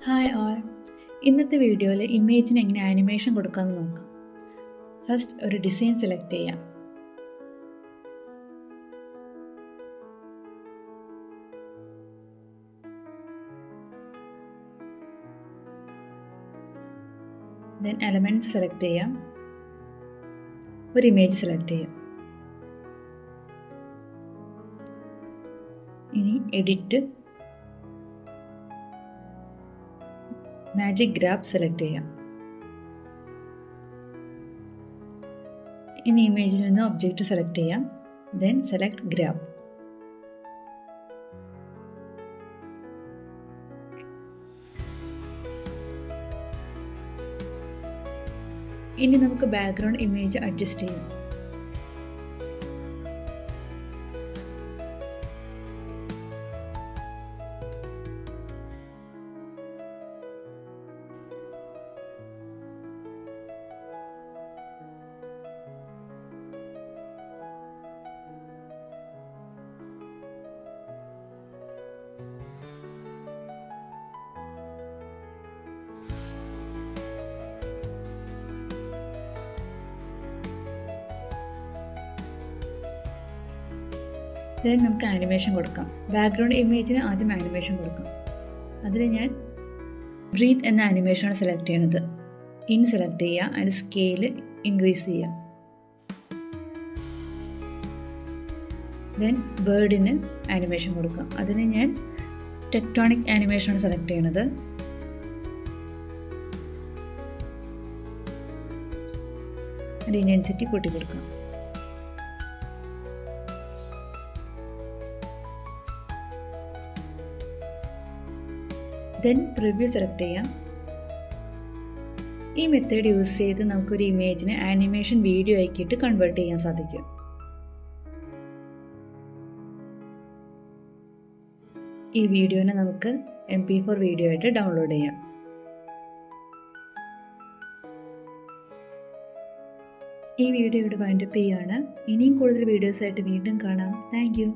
Hi all. ഇന്നത്തെ വീഡിയോയിൽ ഇമേജിന് എങ്ങനെ ആനിമേഷൻ കൊടുക്കാമെന്ന് നോക്കാം. ഫസ്റ്റ് ഒരു ഡിസൈൻ സെലക്ട് ചെയ്യാം. ദെൻ എലമെൻറ്റ്സ് സെലക്ട് ചെയ്യാം. ഒരു ഇമേജ് സെലക്ട് ചെയ്യാം. ഇനി എഡിറ്റ്, മാജിക് ഗ്രാബ് സെലക്ട് ചെയ്യാം. ഇനി ഇമേജിൽ നിന്ന് ഒബ്ജക്റ്റ് സെലക്ട് ചെയ്യാം. Then select grab. ഇനി നമുക്ക് ബാക്ക്ഗ്രൗണ്ട് ഇമേജ് അഡ്ജസ്റ്റ് ചെയ്യാം. ദെൻ നമുക്ക് ആനിമേഷൻ കൊടുക്കാം. ബാക്ക്ഗ്രൗണ്ട് ഇമേജിന് ആദ്യം ആനിമേഷൻ കൊടുക്കാം. അതിൽ ഞാൻ ബ്രീത്ത് എന്ന ആനിമേഷനാണ് സെലക്ട് ചെയ്യണത്. ഇൻ സെലക്ട് ചെയ്യുക, അതിൻ്റെ സ്കെയിൽ ഇൻക്രീസ് ചെയ്യുക. ദെൻ ബേർഡിന് ആനിമേഷൻ കൊടുക്കാം. അതിന് ഞാൻ ടെക്ടോണിക് ആനിമേഷനാണ് സെലക്ട് ചെയ്യണത്. അതിൻ്റെ ഇൻറ്റൻസിറ്റി കൂട്ടി കൊടുക്കാം. ദെൻ പ്രിവ്യൂ സെലക്ട് ചെയ്യാം. ഈ മെത്തേഡ് യൂസ് ചെയ്ത് നമുക്കൊരു ഇമേജിനെ ആനിമേഷൻ വീഡിയോ ആക്കിയിട്ട് കൺവേർട്ട് ചെയ്യാൻ സാധിക്കും. ഈ വീഡിയോനെ നമുക്ക് MP4 വീഡിയോ ആയിട്ട് ഡൗൺലോഡ് ചെയ്യാം. ഈ വീഡിയോ ഇവിടെ വൈൻഡപ്പ് ചെയ്യുകയാണ്. ഇനിയും കൂടുതൽ വീഡിയോസായിട്ട് വീണ്ടും കാണാം. Thank you.